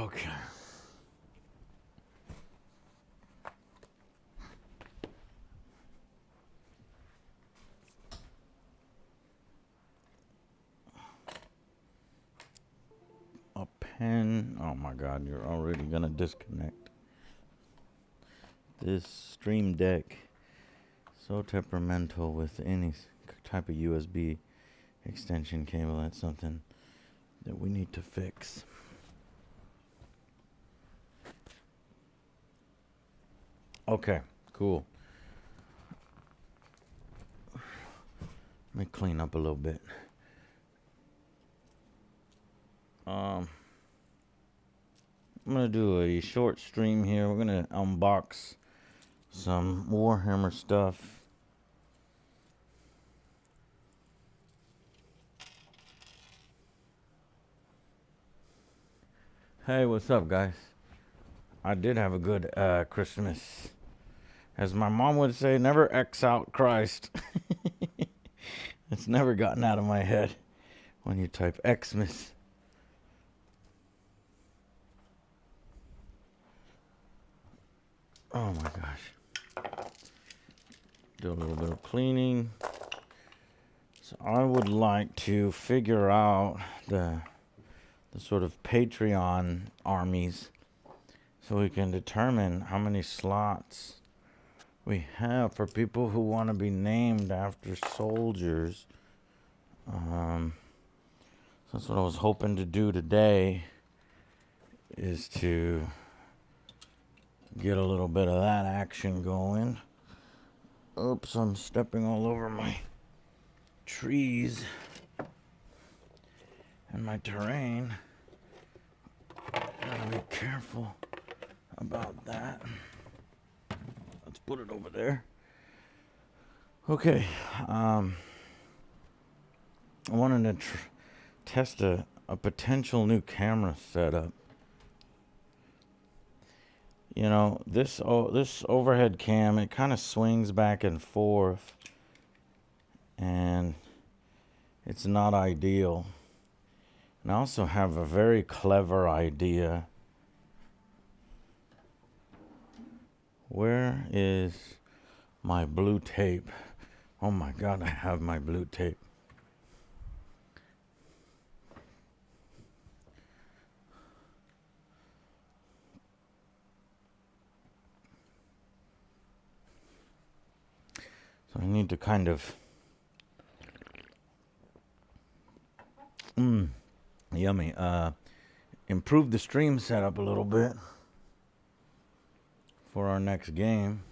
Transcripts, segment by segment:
Okay. A pen. Oh my God, you're already gonna disconnect. This Stream Deck, so temperamental with any type of USB extension cable. That's something that we need to fix. Okay, cool. Let me clean up a little bit. I'm gonna do a short stream here. We're gonna unbox some Warhammer stuff. Hey, what's up, guys? I did have a good Christmas. As my mom would say, never X out Christ. It's never gotten out of my head when you type Xmas. Oh my gosh. Do a little bit of cleaning. So I would like to figure out the sort of Patreon armies so we can determine how many slots we have for people who want to be named after soldiers. That's what I was hoping to do today, is to get a little bit of that action going. Oops, I'm stepping all over my trees and my terrain. Gotta be careful about that. Let's put it over there. Okay. I wanted to test a potential new camera setup. You know, this overhead cam, it kind of swings back and forth, and it's not ideal. And I also have a very clever idea. Where is my blue tape? Oh my God, I have my blue tape. So I need to kind of yummy. Improve the stream setup a little bit for our next game.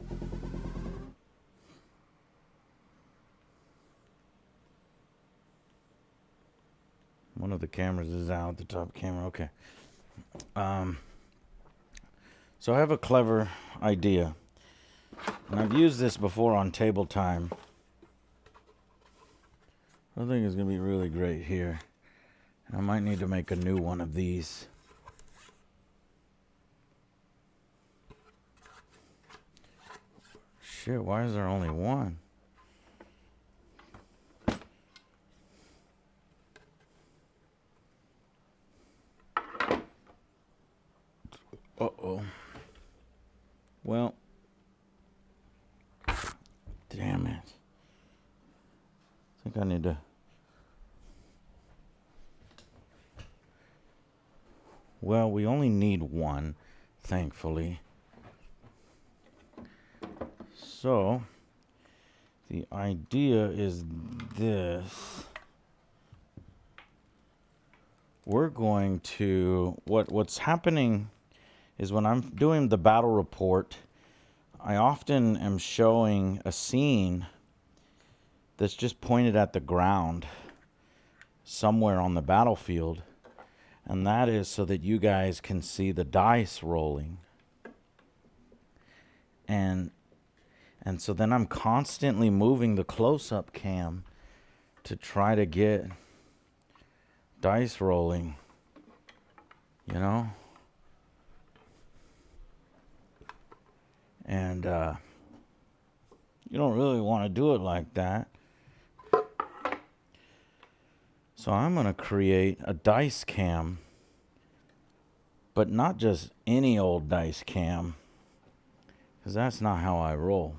One of the cameras is out, the top camera. Okay. So I have a clever idea. And I've used this before on Table Time. I think it's going to be really great here. I might need to make a new one of these. Shit, why is there only one? Uh-oh. Well, damn it. I think I need to... Well, we only need one, thankfully. So, the idea is this. We're going to... What's happening is when I'm doing the battle report, I often am showing a scene that's just pointed at the ground somewhere on the battlefield. And that is so that you guys can see the dice rolling. And so then I'm constantly moving the close-up cam to try to get dice rolling, you know? And you don't really want to do it like that. So I'm going to create a dice cam, But not just any old dice cam, because that's not how I roll.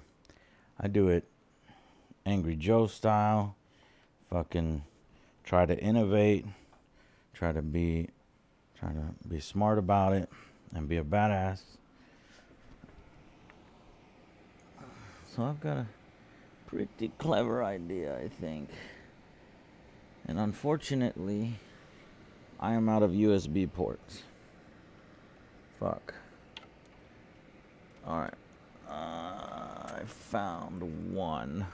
I do it Angry Joe style, fucking try to innovate, try to be smart about it, and be a badass. So I've got a pretty clever idea, I think. And unfortunately, I am out of USB ports. Fuck. Alright. I found one.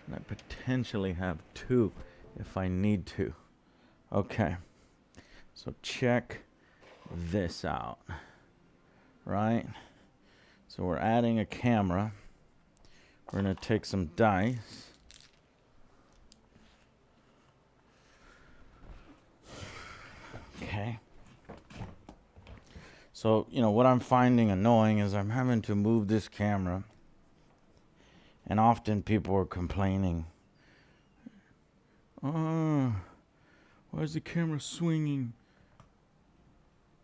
And I potentially have two if I need to. Okay. So check this out. Right? So we're adding a camera. We're going to take some dice. Okay. So, what I'm finding annoying is I'm having to move this camera. And often people are complaining. Why is the camera swinging?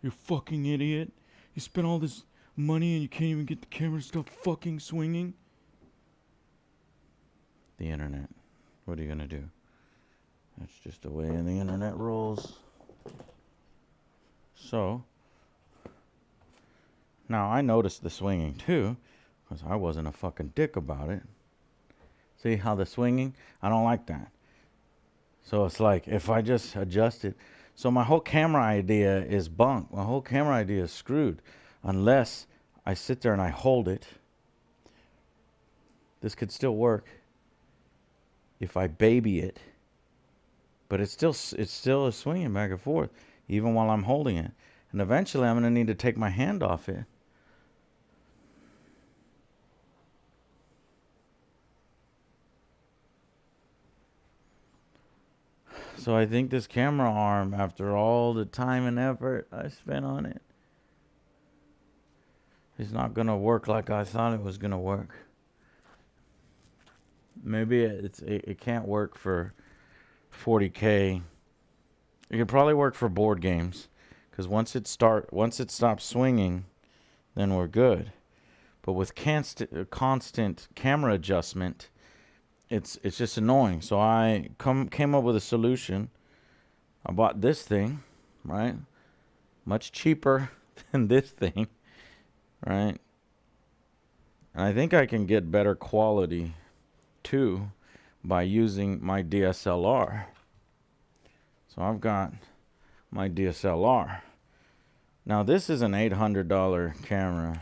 You fucking idiot. You spent all this money and you can't even get the camera to stop fucking swinging? The internet. What are you going to do? That's just the way the internet rolls. So, now I noticed the swinging too, because I wasn't a fucking dick about it. See how the swinging? I don't like that. So it's like, if I just adjust it. So my whole camera idea is bunk. My whole camera idea is screwed. Unless I sit there and I hold it. This could still work if I baby it. But it's still swinging back and forth, even while I'm holding it. And eventually I'm going to need to take my hand off it. So I think this camera arm, after all the time and effort I spent on it, is not going to work like I thought it was going to work. Maybe it can't work for 40K. It could probably work for board games, because once it stops swinging, then we're good. But with constant camera adjustment, it's just annoying. So I came up with a solution. I bought this thing, right? Much cheaper than this thing, right? And I think I can get better quality too by using my DSLR. So I've got my DSLR. Now this is an $800 camera,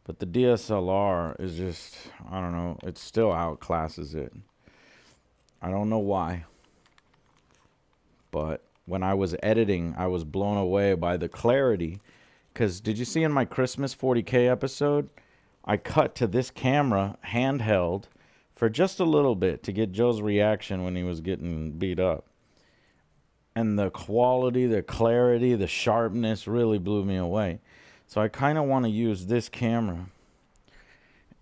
but the DSLR is just, I don't know, it still outclasses it. I don't know why, but when I was editing, I was blown away by the clarity. Because did you see in my Christmas 40K episode, I cut to this camera handheld for just a little bit to get Joe's reaction when he was getting beat up. And the quality, the clarity, the sharpness really blew me away. So I kind of want to use this camera.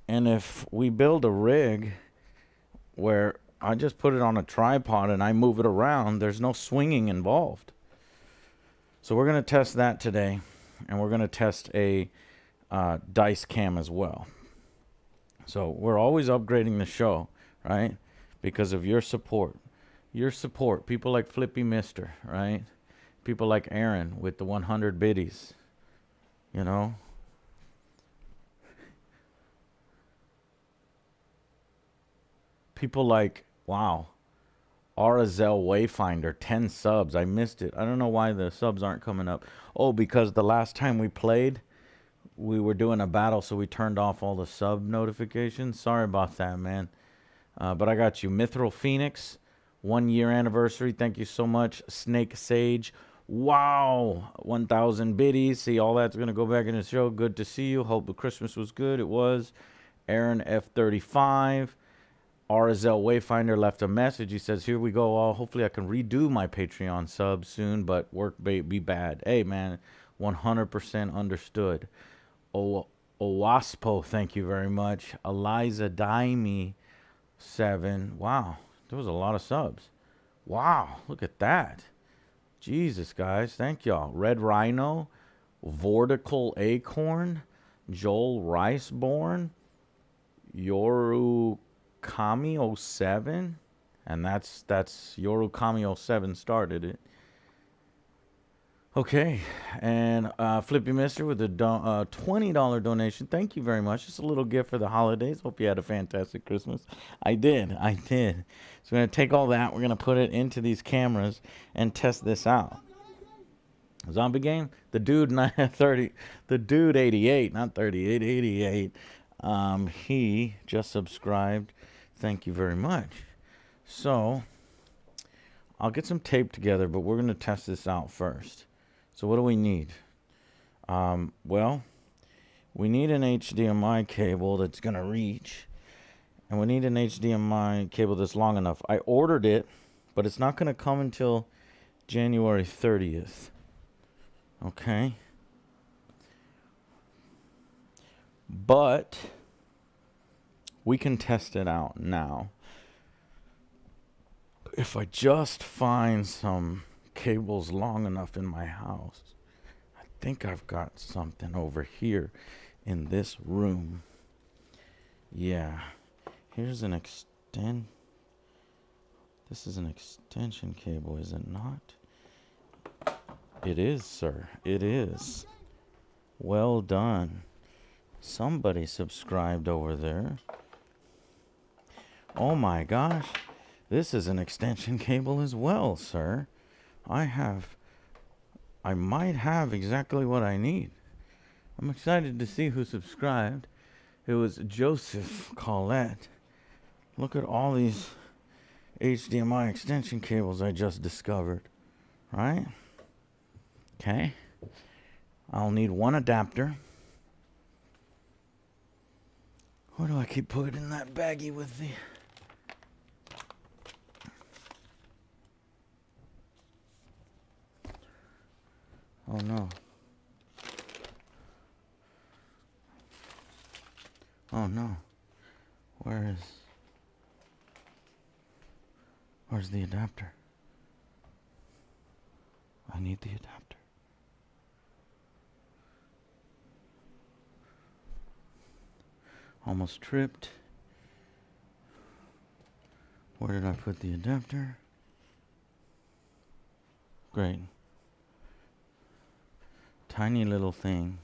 And if we build a rig where I just put it on a tripod and I move it around, there's no swinging involved. So we're going to test that today. And we're going to test a dice cam as well. So we're always upgrading the show, right? Because of your support. Your support. People like Flippy Mister, right? People like Aaron with the 100 biddies. You know? People like, wow, Arazel Wayfinder, 10 subs. I missed it. I don't know why the subs aren't coming up. Oh, because the last time we played, we were doing a battle, so we turned off all the sub notifications. Sorry about that, man. But I got you. Mithril Phoenix, 1 year anniversary. Thank you so much. Snake Sage. Wow. 1,000 biddies. See, all that's going to go back in the show. Good to see you. Hope the Christmas was good. It was. Aaron F35. Arazel Wayfinder left a message. He says, here we go. Hopefully I can redo my Patreon sub soon, but work be bad. Hey, man, 100% understood. Owaspo, thank you very much. Eliza Daimi, 7. Wow, there was a lot of subs. Wow, look at that. Jesus, guys. Thank y'all. Red Rhino, Vortical Acorn, Joel Riceborn, Yorukami07. And that's Yorukami07 started it. Okay, and Flippy Mister with a $20 donation. Thank you very much. Just a little gift for the holidays. Hope you had a fantastic Christmas. I did. So we're going to take all that. We're going to put it into these cameras and test this out. Zombie game? The dude 30, the dude 88, not 38, 88. He just subscribed. Thank you very much. So I'll get some tape together, but we're going to test this out first. So what do we need? Well, we need an HDMI cable that's going to reach. And we need an HDMI cable that's long enough. I ordered it, but it's not going to come until January 30th. Okay. But we can test it out now. If I just find some cables long enough in my house, I think I've got something over here in this room. Yeah. Here's an This is an extension cable, is it not? It is, sir. It is. Well done. Somebody subscribed over there. Oh my gosh. This is an extension cable as well, sir. I might have exactly what I need. I'm excited to see who subscribed. It was Joseph Collette. Look at all these HDMI extension cables I just discovered. Right? Okay. I'll need one adapter. Where do I keep putting that baggie with the... Oh no. Oh no. Where's the adapter? I need the adapter. Almost tripped. Where did I put the adapter? Great. Tiny little thing.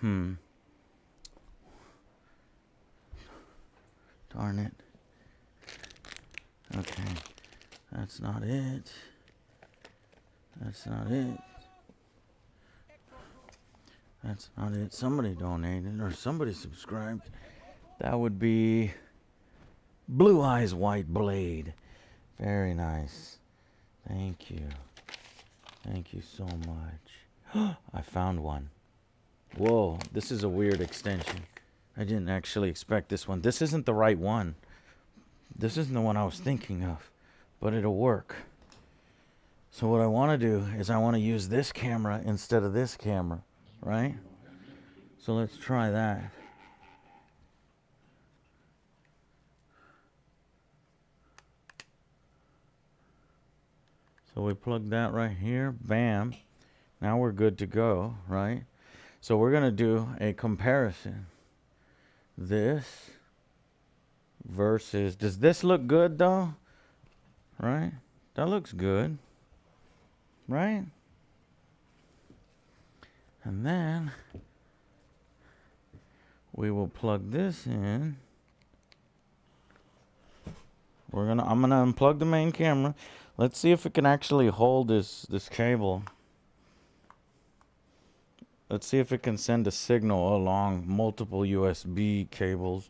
Darn it. Okay. That's not it. That's not it. That's not it. Somebody donated or somebody subscribed. That would be Blue Eyes White Blade. Very nice. Thank you. Thank you so much. I found one. Whoa, this is a weird extension. I didn't actually expect this one. This isn't the right one. This isn't the one I was thinking of, but it'll work. So what I want to do is I want to use this camera instead of this camera, right? So let's try that. So we plug that right here. Bam. Now we're good to go, right? So we're going to do a comparison. This versus... Does this look good, though? Right? That looks good. Right? And then we will plug this in. I'm gonna unplug the main camera. Let's see if it can actually hold this cable. Let's see if it can send a signal along multiple USB cables.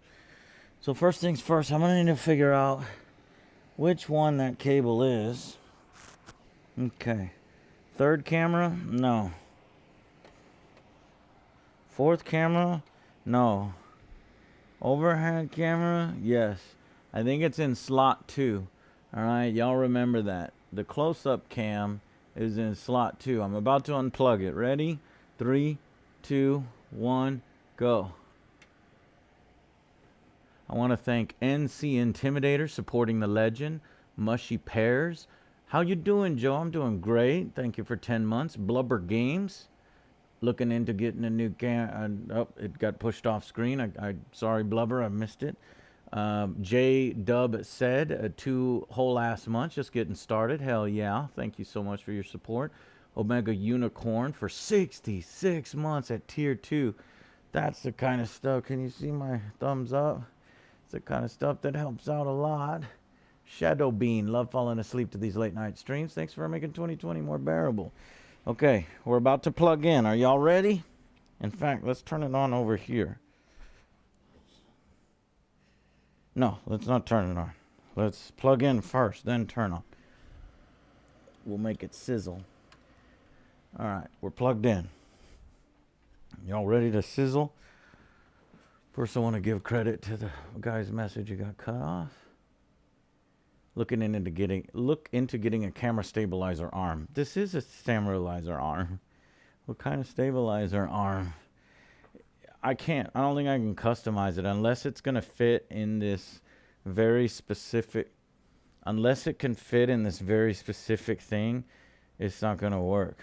So first things first, I'm gonna need to figure out which one that cable is. Okay. Third camera? No. Fourth camera? No. Overhead camera? Yes. I think it's in slot 2. Alright, y'all remember that. The close-up cam is in slot 2. I'm about to unplug it. Ready? 3, 2, 1, go. I want to thank NC Intimidator supporting the legend. Mushy Pears. How you doing, Joe? I'm doing great. Thank you for 10 months. Blubber Games. Looking into getting a new oh, it got pushed off screen. I sorry, Blubber, I missed it. J Dub said 2 whole ass months, just getting started. Hell yeah! Thank you so much for your support. Omega Unicorn for 66 months at tier 2. That's the kind of stuff. Can you see my thumbs up? It's the kind of stuff that helps out a lot. Shadow Bean, love falling asleep to these late night streams. Thanks for making 2020 more bearable. Okay, we're about to plug in. Are y'all ready? In fact, let's turn it on over here. No, let's not turn it on. Let's plug in first, then turn on. We'll make it sizzle. All right, we're plugged in. Y'all ready to sizzle? First, I want to give credit to the guy's message. You got cut off. Look into getting a camera stabilizer arm. This is a stabilizer arm. What kind of stabilizer arm? I don't think I can customize it unless it's going to fit in this very specific. Unless it can fit in this very specific thing, it's not going to work.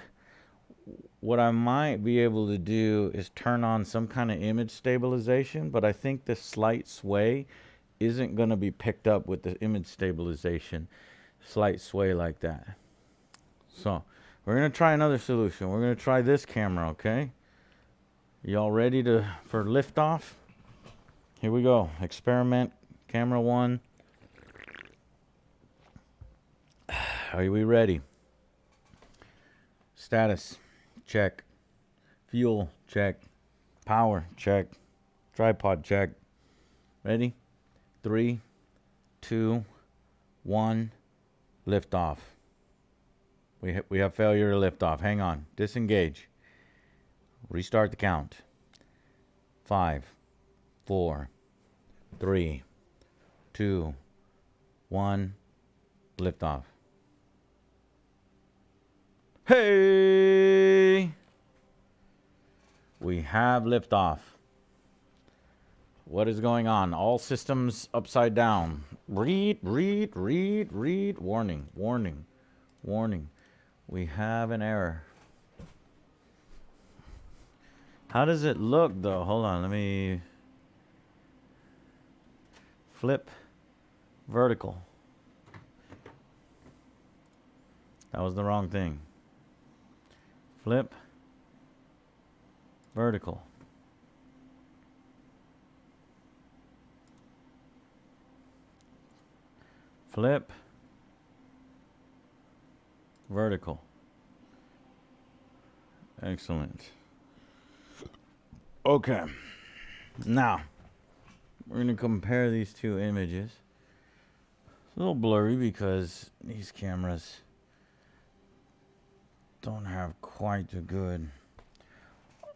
What I might be able to do is turn on some kind of image stabilization, but I think the slight sway isn't going to be picked up with the image stabilization. Slight sway like that. So we're going to try another solution. We're going to try this camera, okay? Y'all ready for liftoff? Here we go. Experiment camera 1. Are we ready? Status, check. Fuel, check. Power, check. Tripod, check. Ready? 3, 2, 1, lift off. We have failure to lift off. Hang on. Disengage. Restart the count. 5, 4, 3, 2, 1, lift off. Hey! We have liftoff. What is going on? All systems upside down. Read. Warning. We have an error. How does it look, though? Hold on. Let me flip vertical. That was the wrong thing. Flip vertical. Flip vertical. Excellent. Okay. Now, we're going to compare these two images. It's a little blurry because these cameras don't have quite a good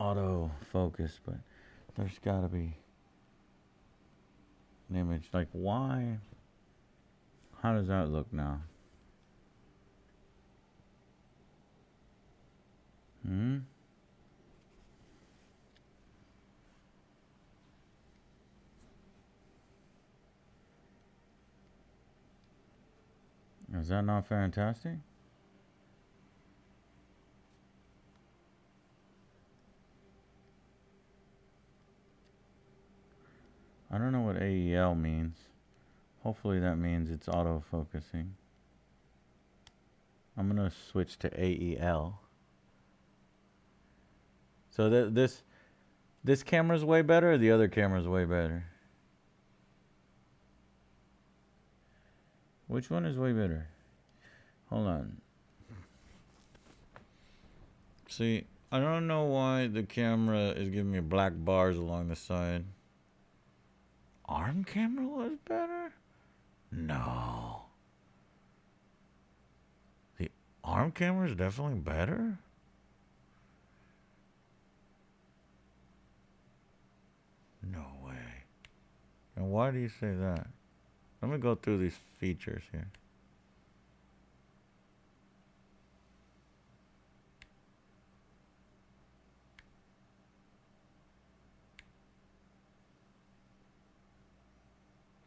autofocus, but there's got to be an image. Like, why? How does that look now? Is that not fantastic? I don't know what AEL means. Hopefully that means it's auto-focusing. I'm going to switch to AEL. So this camera's way better, or the other camera's way better? Which one is way better? Hold on. See, I don't know why the camera is giving me black bars along the side. ARM camera was better? No. The ARM camera is definitely better? No way. And why do you say that? Let me go through these features here.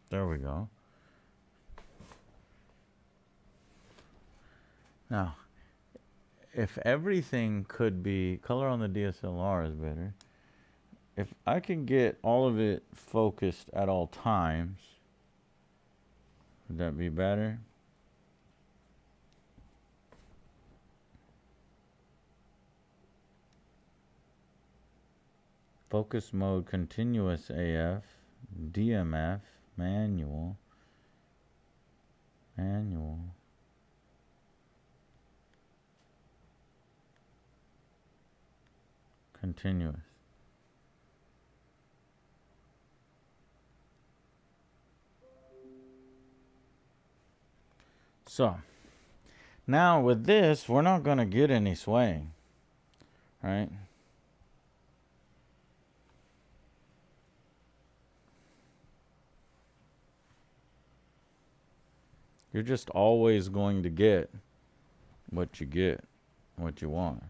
There we go. Now, if everything could be, color on the DSLR is better. If I can get all of it focused at all times, would that be better? Focus mode, continuous AF, DMF, manual, continuous. So, now with this, we're not going to get any swaying, right? You're just always going to get what you want.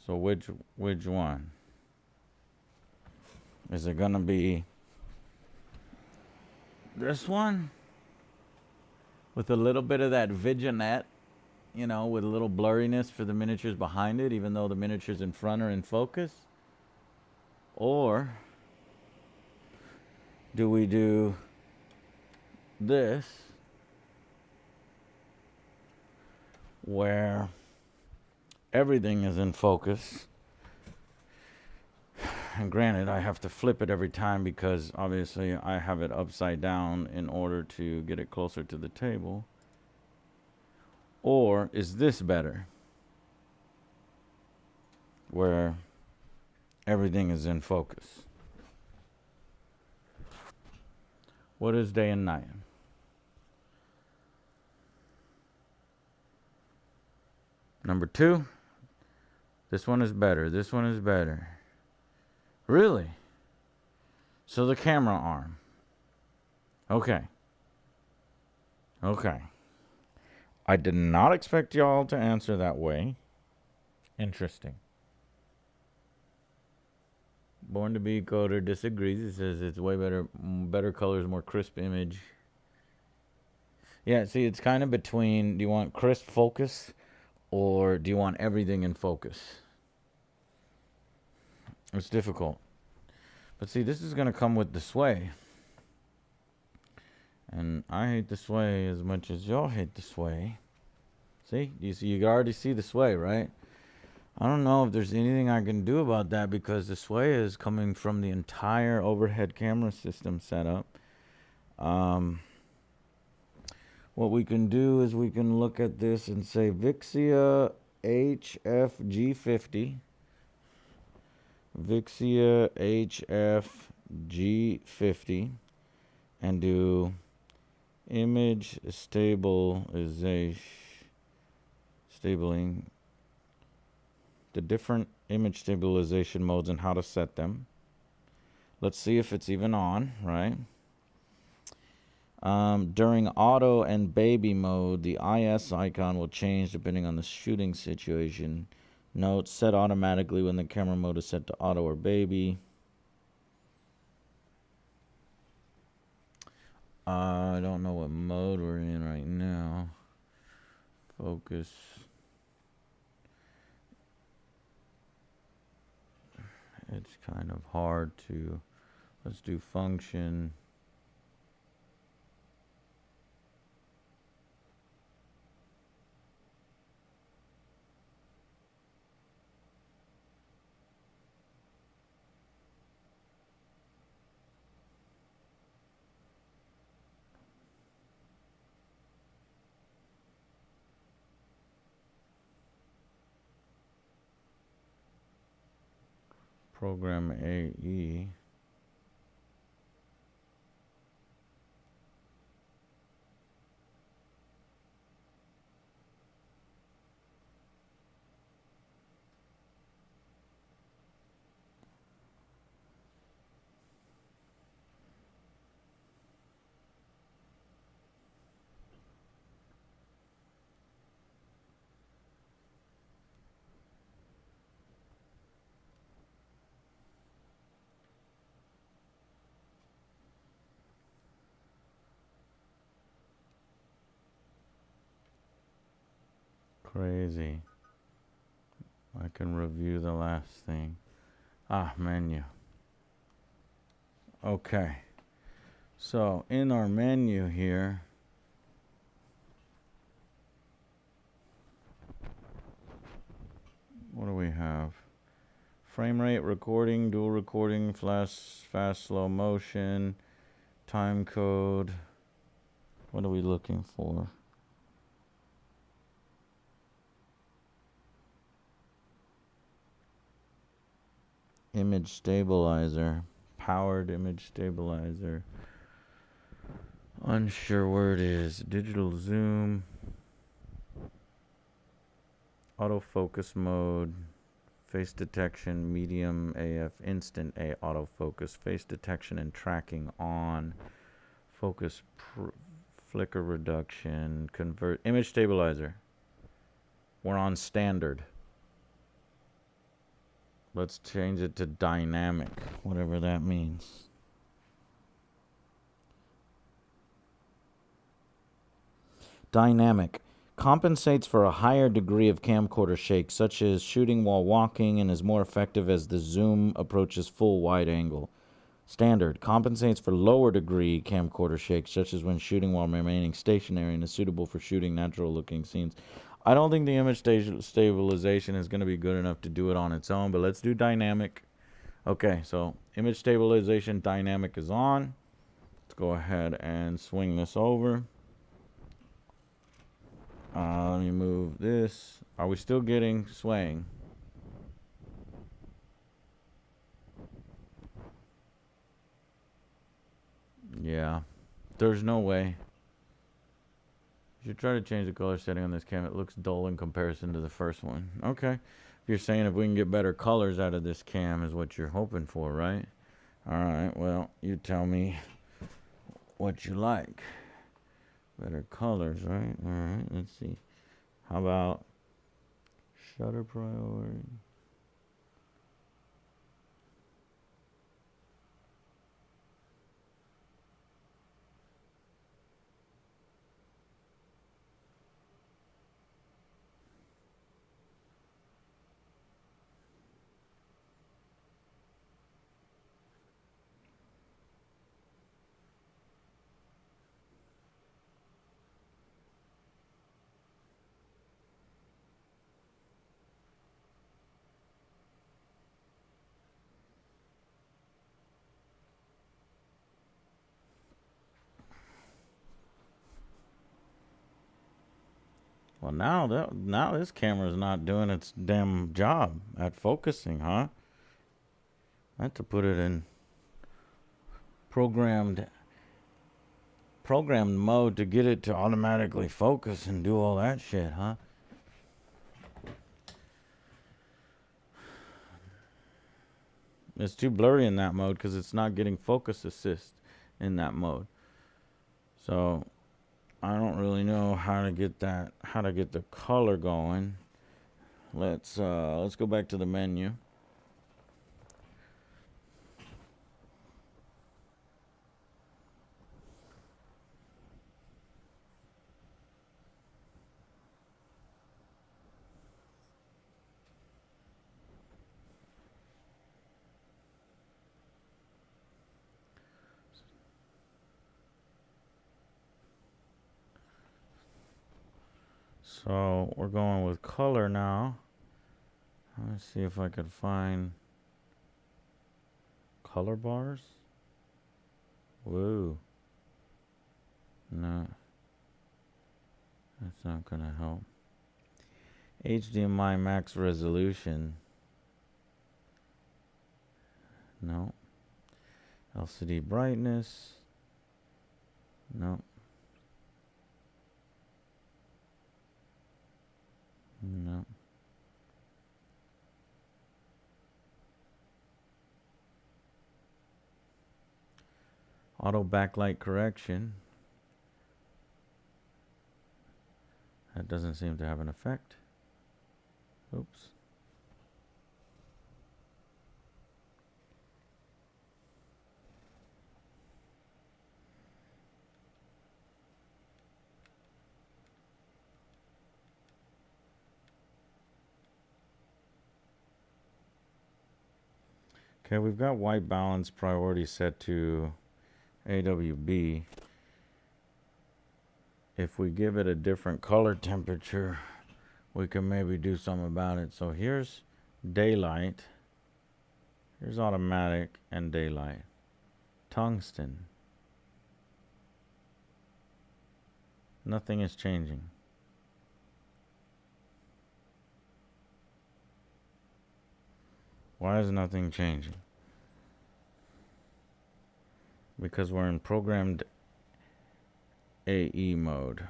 So which one? Is it gonna be this one? With a little bit of that vignette, with a little blurriness for the miniatures behind it, even though the miniatures in front are in focus? Or do we do this, where everything is in focus? And granted, I have to flip it every time because obviously I have it upside down in order to get it closer to the table. Or is this better, where everything is in focus? What is day and night? Number 2, this one is better. This one is better. Really? So the camera arm. Okay. I did not expect y'all to answer that way. Interesting. Born to be Coder disagrees. He says it's way better colors, more crisp image. Yeah, see, it's kind of between, do you want crisp focus or do you want everything in focus? It's difficult. But see, this is going to come with the sway. And I hate the sway as much as y'all hate the sway. See? You already see the sway, right? I don't know if there's anything I can do about that because the sway is coming from the entire overhead camera system setup. What we can do is we can look at this and say Vixia HFG50. Vixia HFG50. And do image stabling, the different image stabilization modes and how to set them. Let's see if it's even on, right? During auto and baby mode, the IS icon will change depending on the shooting situation. Note, set automatically when the camera mode is set to auto or baby. I don't know what mode we're in right now. Focus. It's kind of hard to, let's do function. Program AE. Crazy. I can review the last thing. Menu. Okay. So in our menu here, what do we have? Frame rate, recording, dual recording, flash, fast, slow motion, time code. What are we looking for? Image stabilizer, powered image stabilizer. Unsure where it is. Digital zoom, autofocus mode, face detection, medium AF, instant A autofocus, face detection and tracking on, focus flicker reduction, convert image stabilizer. We're on standard. Let's change it to dynamic, whatever that means. Dynamic compensates for a higher degree of camcorder shake, such as shooting while walking, and is more effective as the zoom approaches full wide angle. Standard compensates for lower degree camcorder shake, such as when shooting while remaining stationary, and is suitable for shooting natural looking scenes. I don't think the image stabilization is going to be good enough to do it on its own, but let's do dynamic. Okay, so image stabilization dynamic is on. Let's go ahead and swing this over. Let me move this. Are we still getting swaying? Yeah. There's no way. You should try to change the color setting on this cam. It looks dull in comparison to the first one. Okay. If you're saying if we can get better colors out of this cam is what you're hoping for, right? Alright, well, you tell me what you like. Better colors, right? Alright, let's see. How about shutter priority? Well, now this camera's not doing its damn job at focusing, huh? I had to put it in programmed mode to get it to automatically focus and do all that shit, huh? It's too blurry in that mode because it's not getting focus assist in that mode. So I don't really know how to get the color going. Let's go back to the menu. So we're going with color now. Let's see if I could find color bars. Whoa. No. That's not gonna help. HDMI max resolution. No. LCD brightness. No. No. Auto backlight correction. That doesn't seem to have an effect. Oops. Okay, we've got white balance priority set to AWB. If we give it a different color temperature, we can maybe do something about it. So here's daylight. Here's automatic and daylight. Tungsten. Nothing is changing. Why is nothing changing? Because we're in programmed AE mode.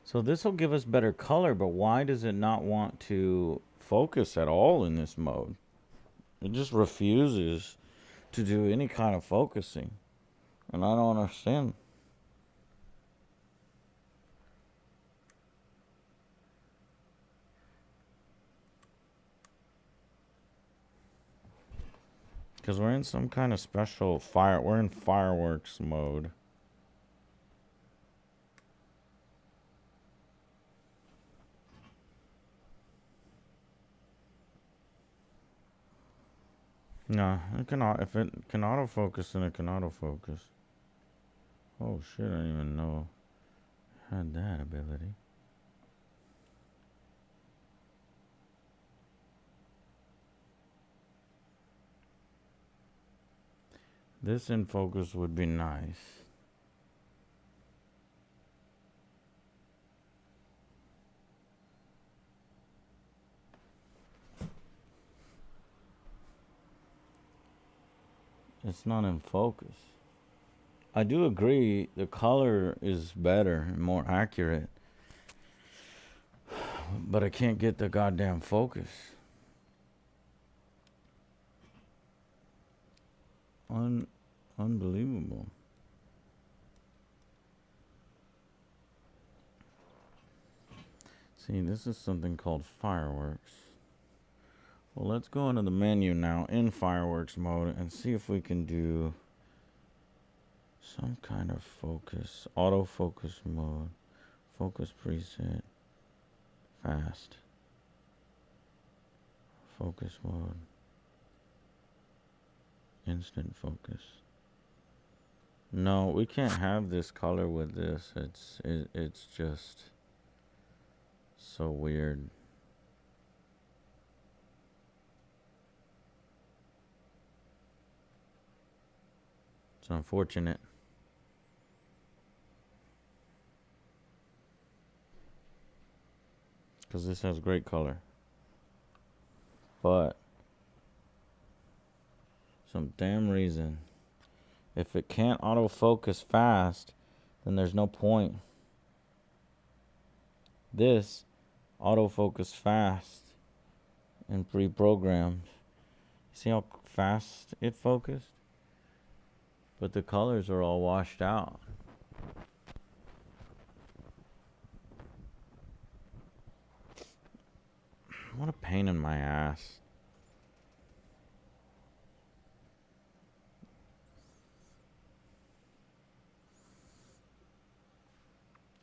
So this will give us better color, but why does it not want to focus at all in this mode? It just refuses to do any kind of focusing. And I don't understand. Because we're in some kind of special we're in fireworks mode. No, it cannot. If it can autofocus, then it can autofocus. Oh shit, I didn't even know it had that ability. This in focus would be nice. It's not in focus. I do agree the color is better and more accurate. But I can't get the goddamn focus. Unbelievable. See, this is something called fireworks. Well, let's go into the menu now in fireworks mode and see if we can do some kind of focus. Autofocus mode. Focus preset. Fast. Focus mode. Instant focus. No, we can't have this color with this. It's just so weird. It's unfortunate. Because this has great color. But some damn reason, if it can't autofocus fast, then there's no point. This autofocus fast and pre-programmed. See how fast it focused? But the colors are all washed out. What a pain in my ass.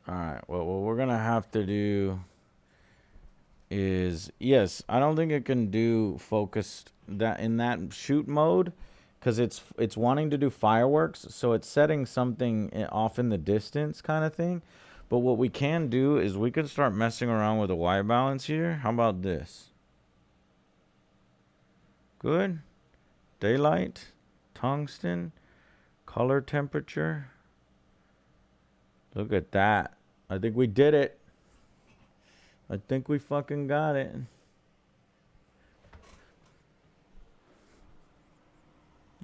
Alright, well, what we're going to have to do is, yes, I don't think it can do focused that in that shoot mode, because it's wanting to do fireworks, so it's setting something off in the distance kind of thing. But what we can do is we could start messing around with the white balance here. How about this? Good. Daylight, tungsten, color temperature. Look at that. I think we did it. I think we fucking got it.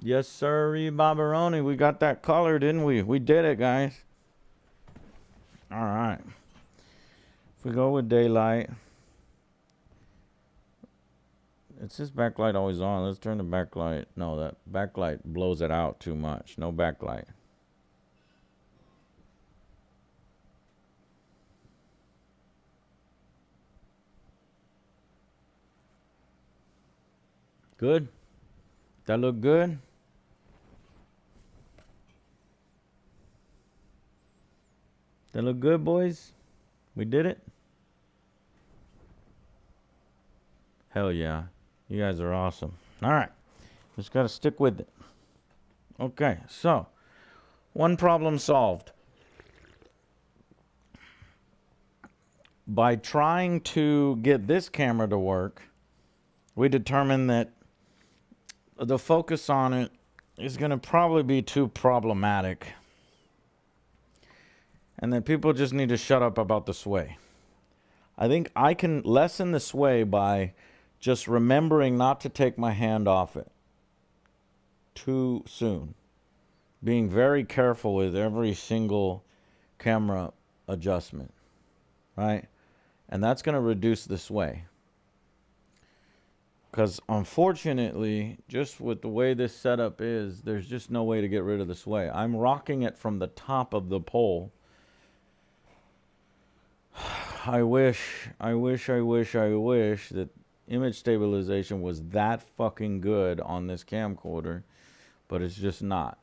Yes, sir, Barbaroni. We got that color, didn't we? We did it, guys. right. If we go with daylight, it's this backlight always on. Let's turn the backlight. No, that backlight blows it out too much. No backlight. Good? That look good? That look good, boys? We did it? Hell yeah. You guys are awesome. All right. Just got to stick with it. Okay, so one problem solved. By trying to get this camera to work, we determined that the focus on it is going to probably be too problematic. And that people just need to shut up about the sway. I think I can lessen the sway by just remembering not to take my hand off it too soon. Being very careful with every single camera adjustment, right? And that's going to reduce the sway. Because unfortunately, just with the way this setup is, there's just no way to get rid of the sway. I'm rocking it from the top of the pole. I wish that image stabilization was that fucking good on this camcorder, but it's just not.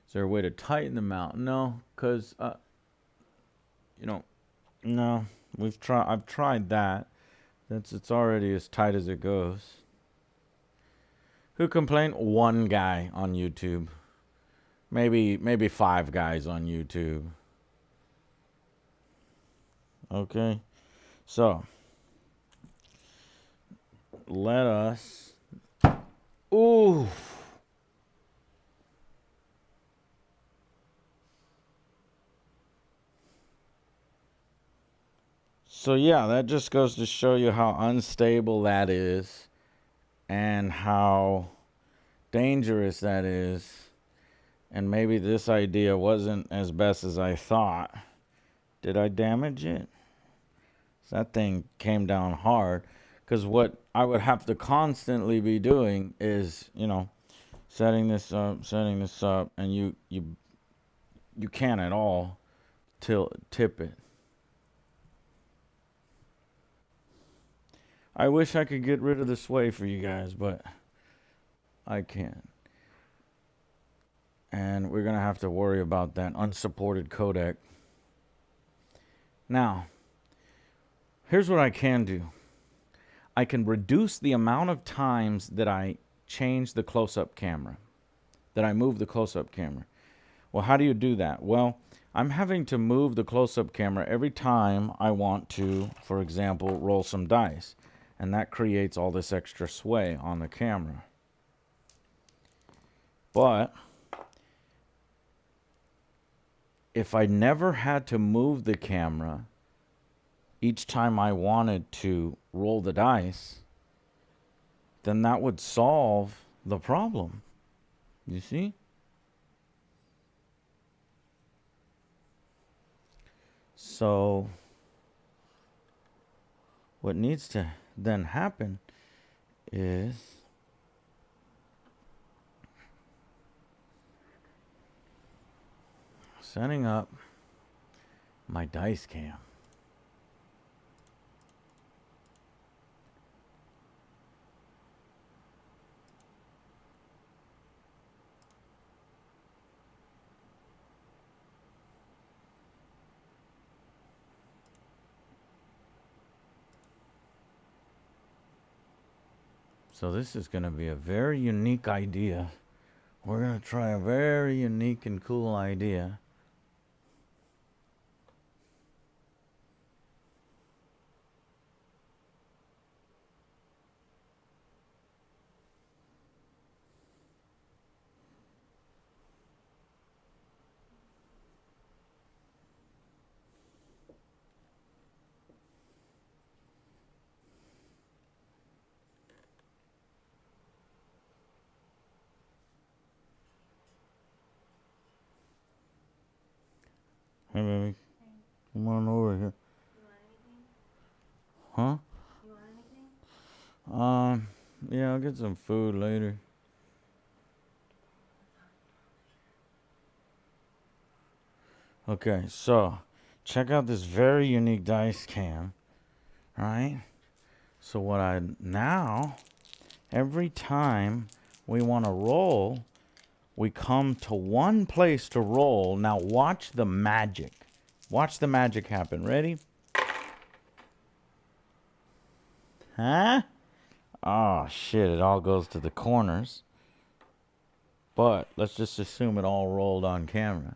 Is there a way to tighten the mount? No, because, no. I've tried that. It's already as tight as it goes. Who complained? One guy on YouTube. Maybe 5 guys on YouTube. Okay. So, let us... Ooh. So yeah, that just goes to show you how unstable that is and how dangerous that is. And maybe this idea wasn't as best as I thought. Did I damage it? That thing came down hard. Because what I would have to constantly be doing is, setting this up, and you can't at all tip it. I wish I could get rid of the sway for you guys, but I can't. And we're going to have to worry about that unsupported codec. Now, here's what I can do. I can reduce the amount of times that I change the close-up camera, that I move the close-up camera. Well, how do you do that? Well, I'm having to move the close-up camera every time I want to, for example, roll some dice. And that creates all this extra sway on the camera. But if I never had to move the camera each time I wanted to roll the dice, then that would solve the problem. You see? So what needs to then happen is setting up my dice cam. So this is going to be a very unique idea. We're going to try a very unique and cool idea. Hey, baby. Come on over here. You want anything? Huh? You want anything? Yeah, I'll get some food later. Okay, so check out this very unique dice cam, right? So what I now, every time we want to roll, we come to one place to roll. Now watch the magic. Watch the magic happen. Ready? Huh? Oh, shit, it all goes to the corners. But let's just assume it all rolled on camera.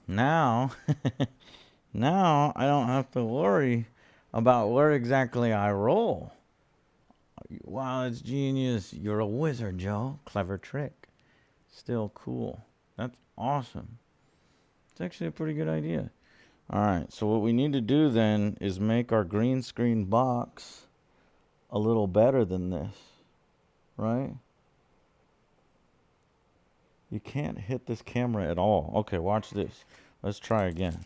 Now, now I don't have to worry about where exactly I roll. Wow, it's genius. You're a wizard, Joe. Clever trick. Still cool. That's awesome. It's actually a pretty good idea. All right, so what we need to do then is make our green screen box a little better than this, right? You can't hit this camera at all. Okay, watch this. Let's try again.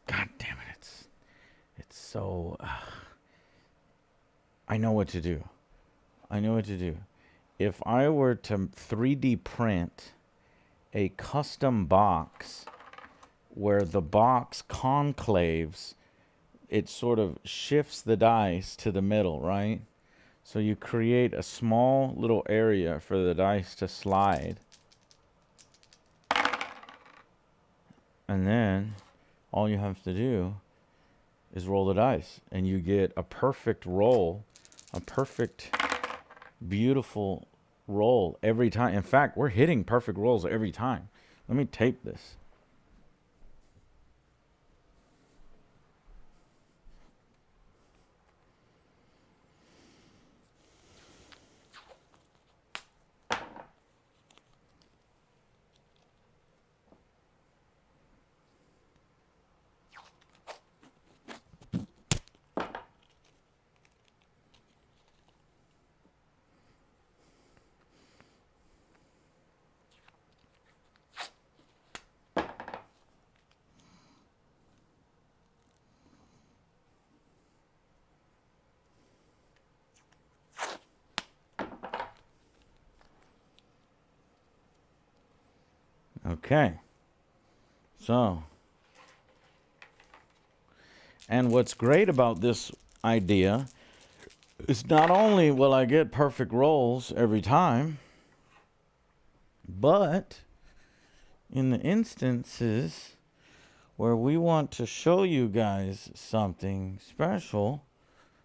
God damn it, it's so... I know what to do. I know what to do. If I were to 3D print a custom box where the box conclaves, it sort of shifts the dice to the middle, right? So you create a small little area for the dice to slide. And then all you have to do is roll the dice. And you get a perfect roll, a perfect, beautiful roll every time. In fact, we're hitting perfect rolls every time. Let me tape this. Okay. So, and what's great about this idea is not only will I get perfect rolls every time, but in the instances where we want to show you guys something special,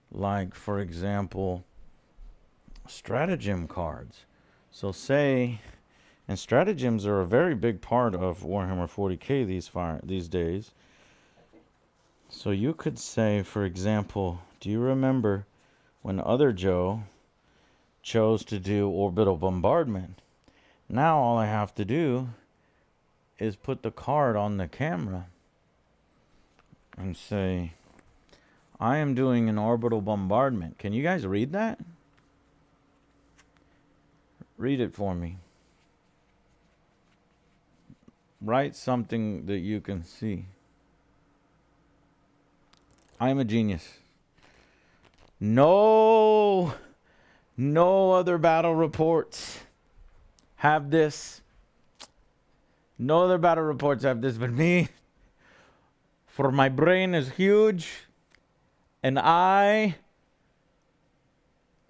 like, for example, stratagem cards. So say, and stratagems are a very big part of Warhammer 40k these days. So you could say, for example, do you remember when other Joe chose to do orbital bombardment? Now all I have to do is put the card on the camera and say, I am doing an orbital bombardment. Can you guys read that? Read it for me. Write something that you can see. I am a genius. No other battle reports have this. No other battle reports have this but me. For my brain is huge and I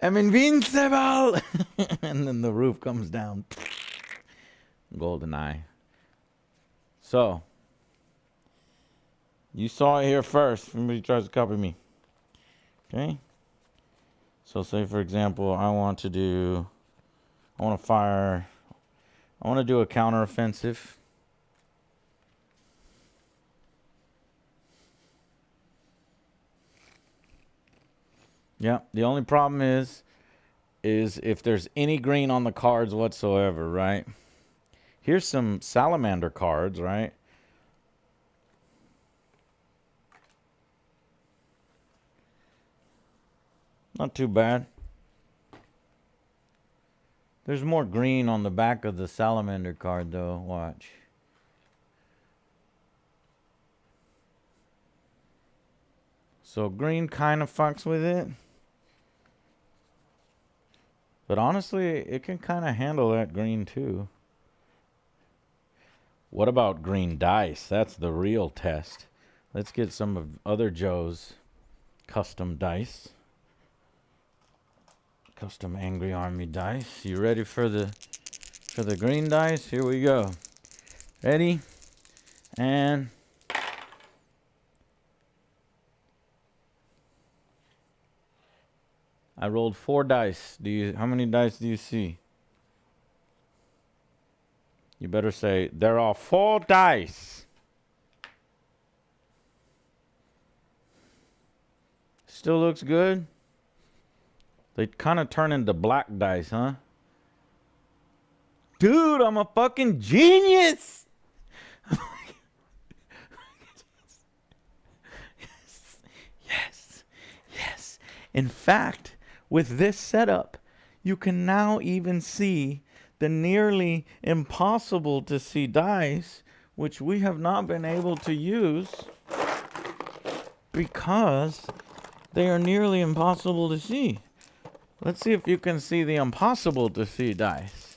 am invincible. And then the roof comes down. Golden eye. So, you saw it here first. Somebody tries to copy me. Okay? So say, for example, I want to do a counteroffensive. Yeah, the only problem is if there's any green on the cards whatsoever, right? Here's some salamander cards, right? Not too bad. There's more green on the back of the salamander card, though. Watch. So green kind of fucks with it. But honestly, it can kind of handle that green, too. What about green dice? That's the real test. Let's get some of other Joe's custom dice. Custom Angry Army dice. You ready for the green dice? Here we go. Ready? And I rolled 4 dice. How many dice do you see? You better say, there are 4 dice. Still looks good. They kind of turn into black dice, huh? Dude, I'm a fucking genius. Yes. In fact, with this setup, you can now even see the nearly impossible to see dice, which we have not been able to use because they are nearly impossible to see. Let's see if you can see the impossible to see dice.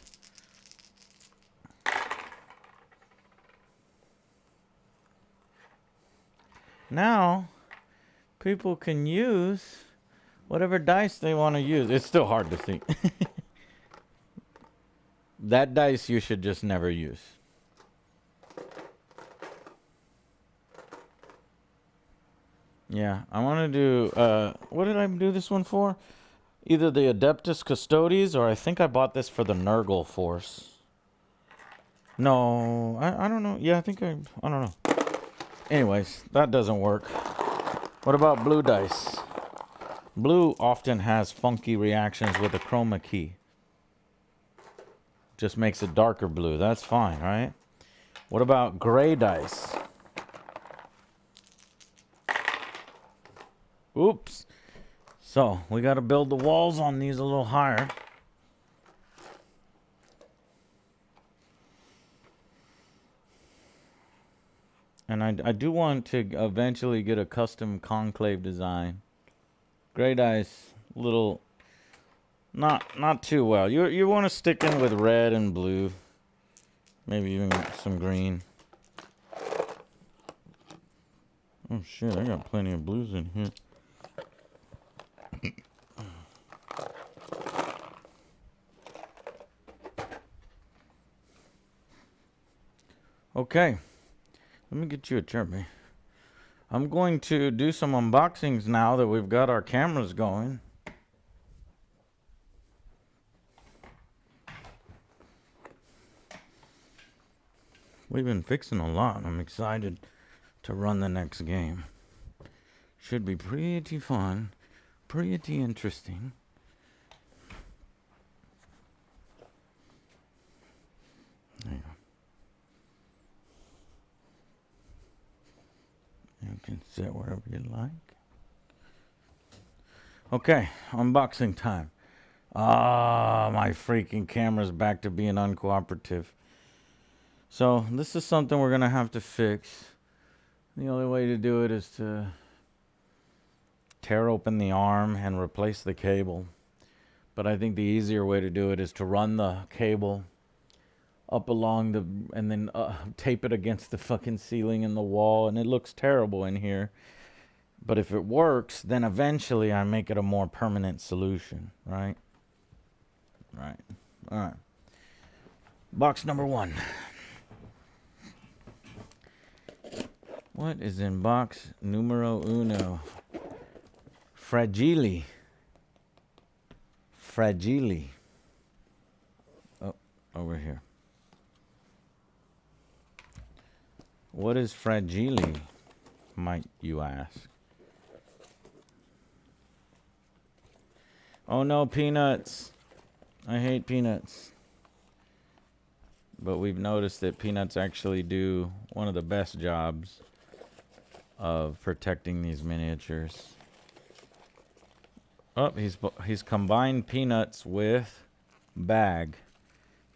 Now, people can use whatever dice they want to use. It's still hard to see. That dice you should just never use. Yeah, I want to do, what did I do this one for? Either the Adeptus Custodes, or I think I bought this for the Nurgle Force. No, I don't know. Yeah, I don't know. Anyways, that doesn't work. What about blue dice? Blue often has funky reactions with the chroma key. Just makes it darker blue. That's fine, right? What about gray dice? Oops. So, we got to build the walls on these a little higher. And I do want to eventually get a custom conclave design. Gray dice, little, not too well. You want to stick in with red and blue. Maybe even some green. Oh shit, I got plenty of blues in here. Okay, let me get you a chair, babe. I'm going to do some unboxings now that we've got our cameras going. We've been fixing a lot. I'm excited to run the next game. Should be pretty fun, pretty interesting. There you go. You can sit wherever you like. Okay, unboxing time. My freaking camera's back to being uncooperative. So this is something we're gonna have to fix. The only way to do it is to tear open the arm and replace the cable. But I think the easier way to do it is to run the cable up along and then tape it against the fucking ceiling and the wall, and it looks terrible in here. But if it works, then eventually I make it a more permanent solution, right? Right. All right. Box number 1. What is in box numero 1? Fragile. Oh, over here. What is fragile, might you ask? Oh no, peanuts. I hate peanuts. But we've noticed that peanuts actually do one of the best jobs of protecting these miniatures. Oh, he's combined peanuts with bag.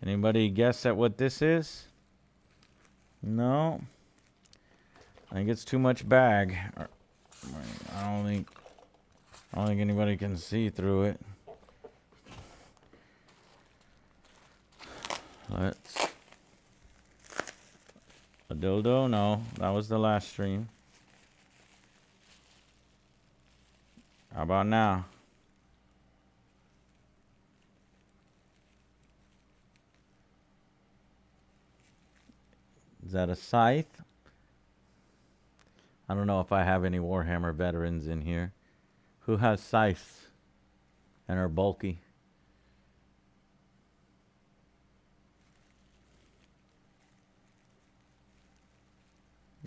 Anybody guess at what this is? No? I think it's too much bag. I don't think anybody can see through it. Let's... A dildo? No, that was the last stream. How about now? Is that a scythe? I don't know if I have any Warhammer veterans in here. Who has scythes and are bulky?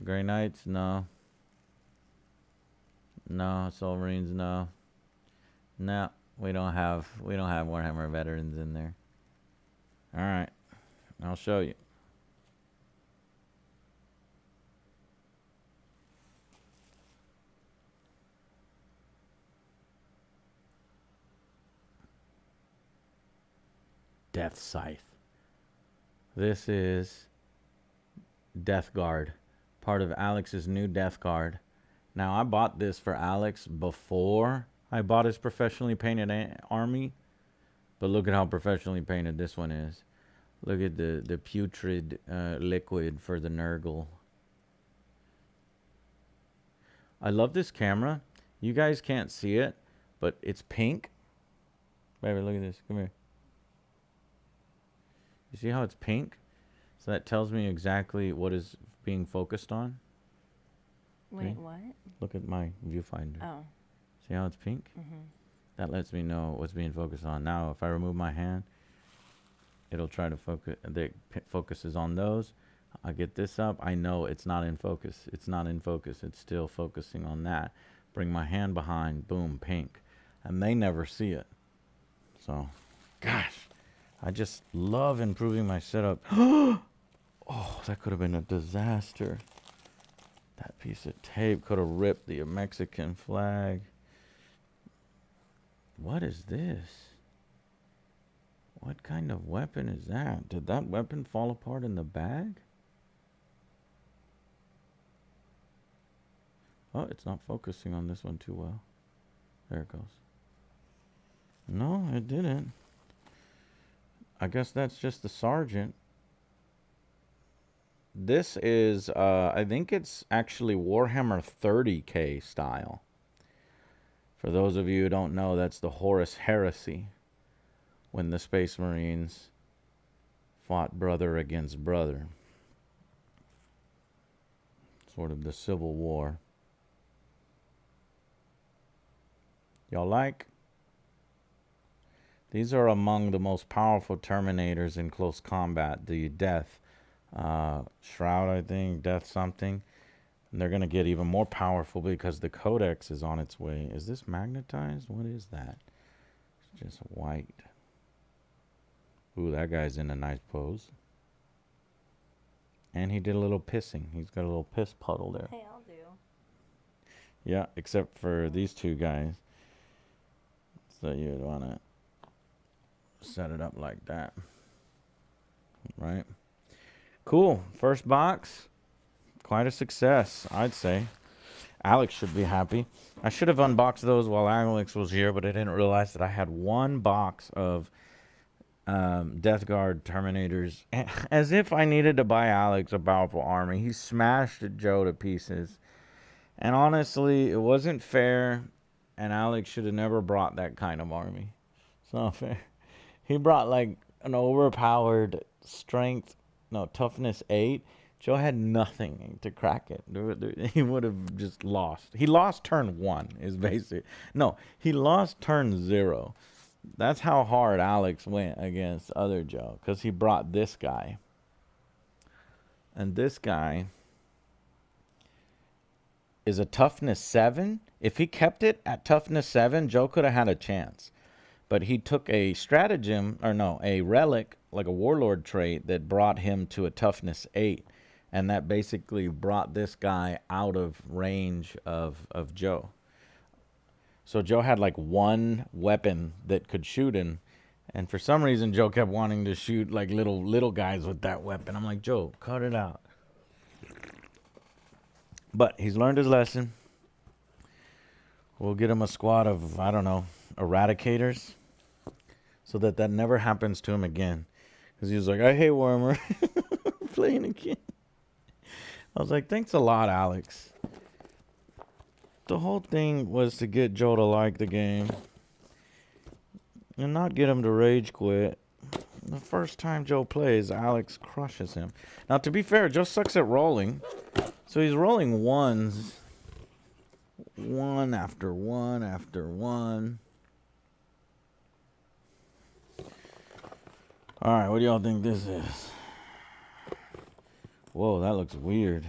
Grey Knights? No. No. Soul Marines? No. No. We don't have Warhammer veterans in there. All right. I'll show you. Death Scythe. This is Death Guard, part of Alex's new Death Guard. Now, I bought this for Alex before I bought his professionally painted army, but look at how professionally painted this one is. Look at the putrid liquid for the Nurgle. I love this camera. You guys can't see it, but it's pink. Baby, look at this. Come here. You see how it's pink? So that tells me exactly what is being focused on. Wait, See? what? Look at my viewfinder. Oh. See how it's pink? Mm-hmm. That lets me know what's being focused on. Now, if I remove my hand, it'll try to focus. It focuses on those. I get this up. I know it's not in focus. It's not in focus. It's still focusing on that. Bring my hand behind. Boom, pink. And they never see it. So, gosh. I just love improving my setup. Oh, that could have been a disaster. That piece of tape could have ripped the Mexican flag. What is this? What kind of weapon is that? Did that weapon fall apart in the bag? Oh, it's not focusing on this one too well. There it goes. No, it didn't. I guess that's just the sergeant. This is, I think it's actually Warhammer 30K style. For those of you who don't know, that's the Horus Heresy. When the Space Marines fought brother against brother. Sort of the Civil War. Y'all like? These are among the most powerful Terminators in close combat. The Death Shroud, I think, Death something. And they're going to get even more powerful because the Codex is on its way. Is this magnetized? What is that? It's just white. Ooh, that guy's in a nice pose. And he did a little pissing. He's got a little piss puddle there. Hey, I'll do. Yeah, except for these two guys. So you'd want to set it up like that. Right? Cool. First box. Quite a success, I'd say. Alex should be happy. I should have unboxed those while Alex was here, but I didn't realize that I had one box of Death Guard Terminators. As if I needed to buy Alex a powerful army. He smashed Joe to pieces. And honestly, it wasn't fair. And Alex should have never brought that kind of army. It's not fair. He brought like an overpowered toughness 8. Joe had nothing to crack it. He would have just lost. He lost turn 1 is basic. No, he lost turn 0. That's how hard Alex went against other Joe. Because he brought this guy. And this guy is a toughness 7. If he kept it at toughness 7, Joe could have had a chance. But he took a stratagem, a relic, like a warlord trait that brought him to a toughness 8. And that basically brought this guy out of range of Joe. So Joe had like one weapon that could shoot him. And for some reason, Joe kept wanting to shoot like little guys with that weapon. I'm like, Joe, cut it out. But he's learned his lesson. We'll get him a squad of, I don't know, eradicators, so that never happens to him again. Because he was like, I hate Warhammer. Playing again. I was like, thanks a lot, Alex. The whole thing was to get Joe to like the game and not get him to rage quit. The first time Joe plays, Alex crushes him. Now, to be fair, Joe sucks at rolling. So he's rolling ones. One after one after one. Alright, what do y'all think this is? Whoa, that looks weird.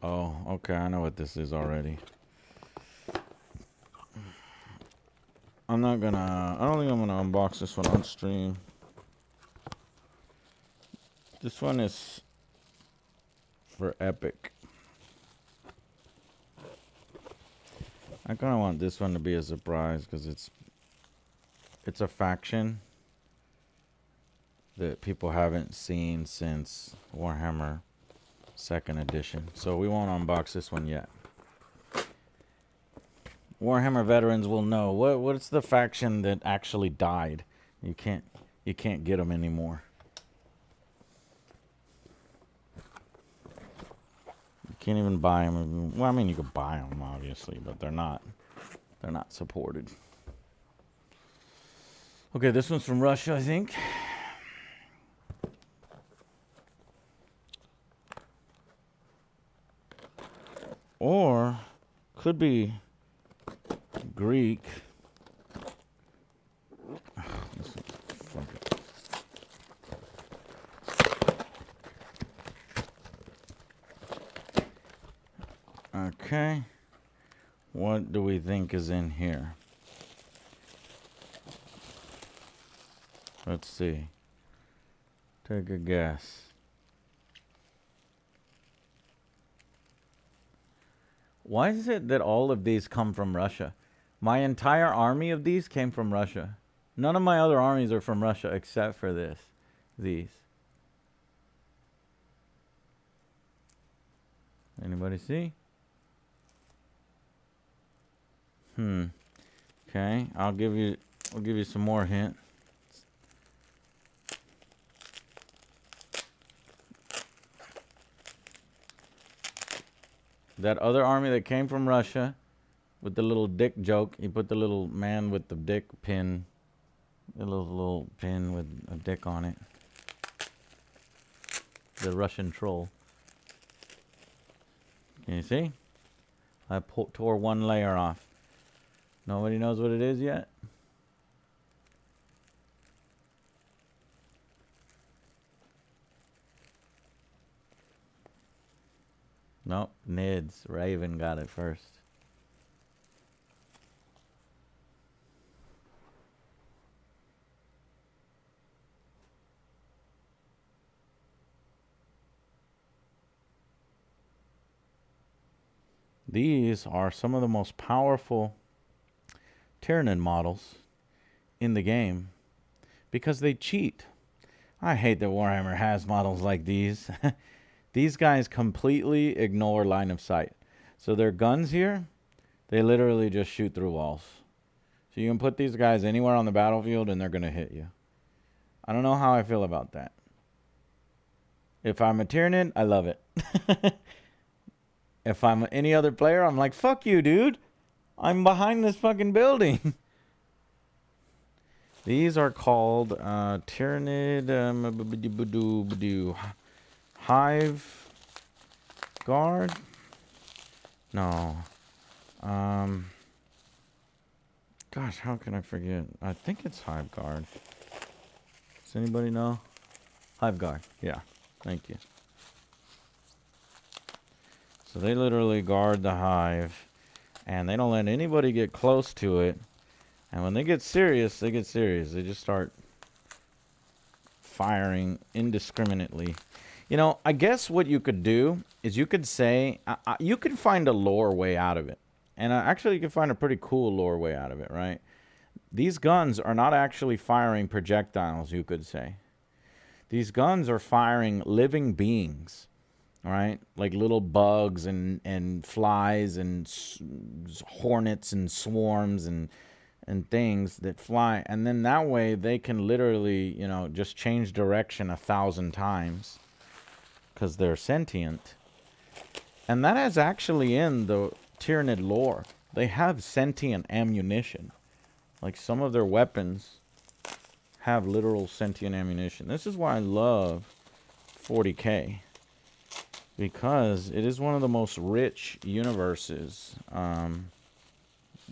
Oh, okay, I know what this is already. I don't think I'm gonna unbox this one on stream. This one is for Epic. I kind of want this one to be a surprise because it's a faction that people haven't seen since Warhammer 2nd edition. So we won't unbox this one yet. Warhammer veterans will know what's the faction that actually died. You can't get them anymore. You can't even buy them. Well, I mean, you could buy them obviously, but they're not supported. Okay, this one's from Russia, I think. Or could be Greek. Okay. What do we think is in here? Let's see. Take a guess. Why is it that all of these come from Russia? My entire army of these came from Russia. None of my other armies are from Russia except for these. Anybody see? Okay, I'll give you some more hints. That other army that came from Russia with the little dick joke, he put the little man with the dick pin, the little pin with a dick on it. The Russian troll. Can you see? I tore one layer off. Nobody knows what it is yet? Nope, Nids. Raven got it first. These are some of the most powerful Tyranid models in the game because they cheat. I hate that Warhammer has models like these. These guys completely ignore line of sight. So their guns here, they literally just shoot through walls. So you can put these guys anywhere on the battlefield and they're going to hit you. I don't know how I feel about that. If I'm a Tyranid, I love it. If I'm any other player, I'm like, fuck you, dude. I'm behind this fucking building. These are called Tyranid Hive Guard. No. Gosh, how can I forget? I think it's Hive Guard. Does anybody know? Hive Guard. Yeah. Thank you. So they literally guard the hive, and they don't let anybody get close to it. And when they get serious, they just start firing indiscriminately. You know, I guess what you could do is you could say, you could find a lore way out of it. And actually, you can find a pretty cool lore way out of it, right? These guns are not actually firing projectiles, you could say. These guns are firing living beings, right? Like little bugs and flies and hornets and swarms and things that fly. And then that way they can literally, you know, just change direction 1,000 times because they're sentient. And that is actually in the Tyranid lore. They have sentient ammunition. Like some of their weapons have literal sentient ammunition. This is why I love 40K. Because it is one of the most rich universes. One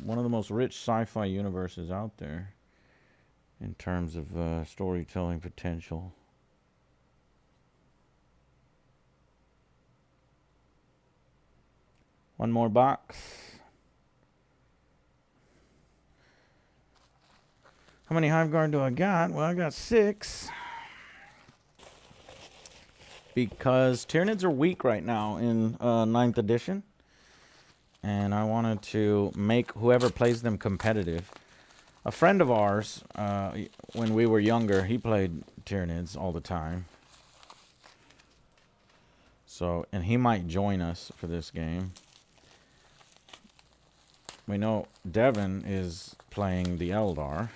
of the most rich sci-fi universes out there. In terms of storytelling potential. One more box. How many Hive Guard do I got? Well, I got 6. Because Tyranids are weak right now in 9th edition. And I wanted to make whoever plays them competitive. A friend of ours, when we were younger, he played Tyranids all the time. So, and he might join us for this game. We know Devin is playing the Eldar.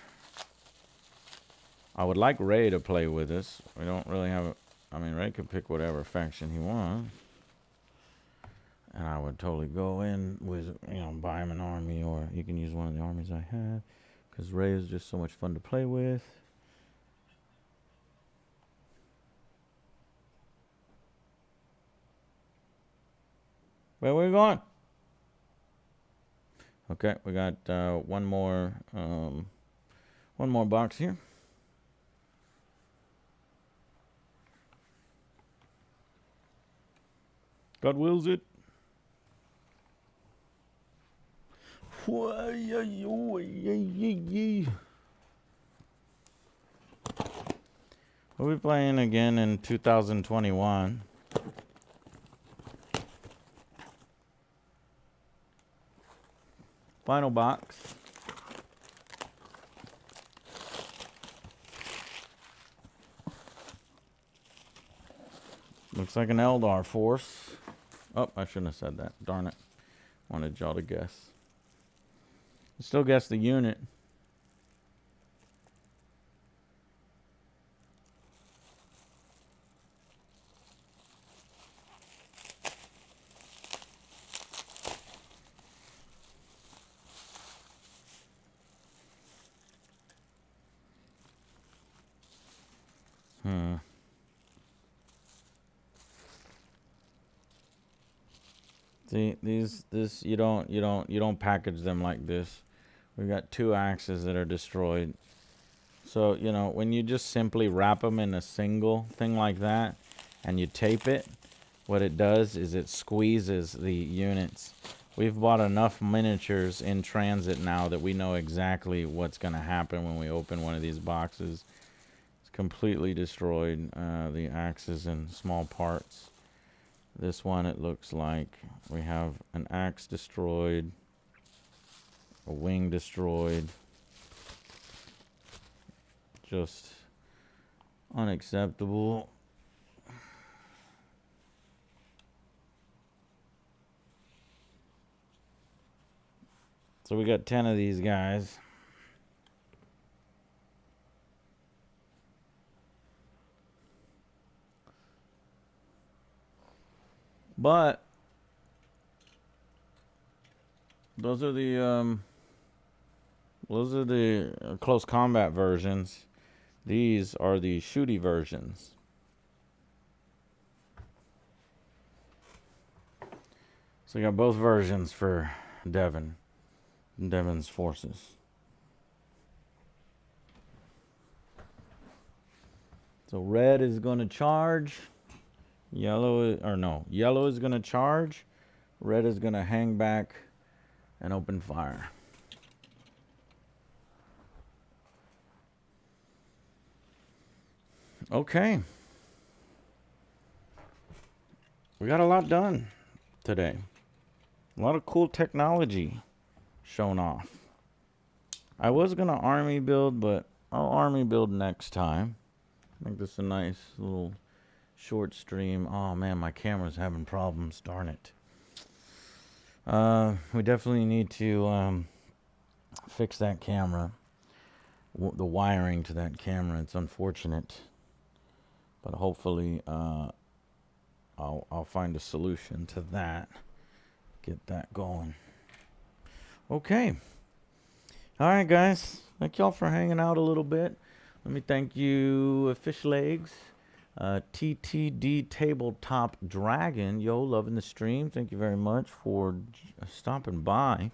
I would like Ray to play with us. We don't really have I mean, Ray could pick whatever faction he wants. And I would totally go in with, you know, buy him an army, or you can use one of the armies I have. Because Ray is just so much fun to play with. Where are we going? Okay, we got one more box here. God wills it. What are we playing again in 2021? Final box. Looks like an Eldar force. Oh, I shouldn't have said that. Darn it. Wanted y'all to guess. Still guess the unit. See, this you don't package them like this. We've got 2 axes that are destroyed. So, you know, when you just simply wrap them in a single thing like that and you tape it, what it does is it squeezes the units. We've bought enough miniatures in transit now that we know exactly what's going to happen when we open one of these boxes. It's completely destroyed the axes in small parts. This one, it looks like we have an axe destroyed, a wing destroyed. Just unacceptable. So we got 10 of these guys. But those are the close combat versions. These are the shooty versions. So you got both versions for Devin's forces. So red is going to charge. Yellow is going to charge. Red is going to hang back and open fire. Okay. we got a lot done today. A lot of cool technology shown off. I was going to army build, but I'll army build next time. Make this a nice little short stream. Oh man, my camera's having problems. Darn it. We definitely need to fix that camera. The wiring to that camera. It's unfortunate, but hopefully I'll find a solution to that. Get that going. Okay. All right, guys. Thank y'all for hanging out a little bit. Let me thank you, Fish Legs, TTD Tabletop Dragon. Yo, loving the stream. Thank you very much for stopping by,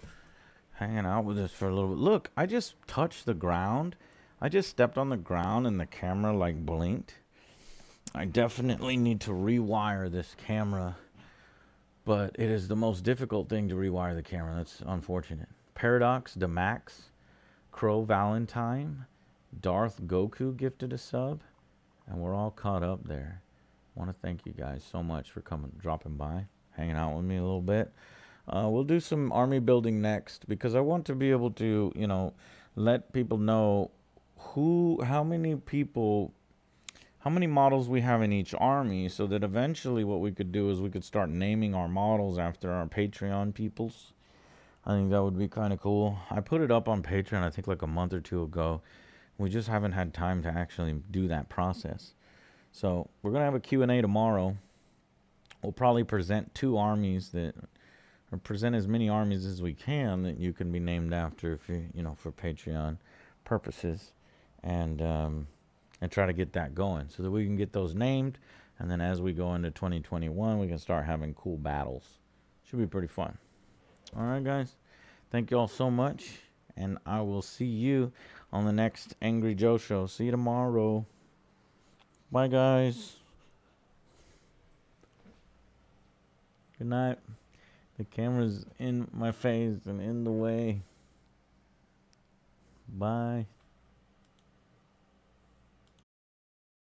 hanging out with us for a little bit. Look, I just touched the ground. I just stepped on the ground and the camera like blinked. I definitely need to rewire this camera, but it is the most difficult thing to rewire the camera. That's unfortunate. Paradox, Demax, Crow Valentine, Darth Goku gifted a sub, and we're all caught up there. I want to thank you guys so much for dropping by, hanging out with me a little bit. We'll do some army building next because I want to be able to, let people know how many models we have in each army, so that eventually what we could do is we could start naming our models after our Patreon peoples. I think that would be kind of cool. I put it up on Patreon, I think like a month or two ago. We just haven't had time to actually do that process. So we're going to have a Q&A tomorrow. We'll probably present present as many armies as we can that you can be named after if you, for Patreon purposes. And try to get that going so that we can get those named. And then as we go into 2021, we can start having cool battles. Should be pretty fun. All right, guys. Thank you all so much. And I will see you on the next Angry Joe show. See you tomorrow. Bye, guys. Good night. The camera's in my face and in the way. Bye.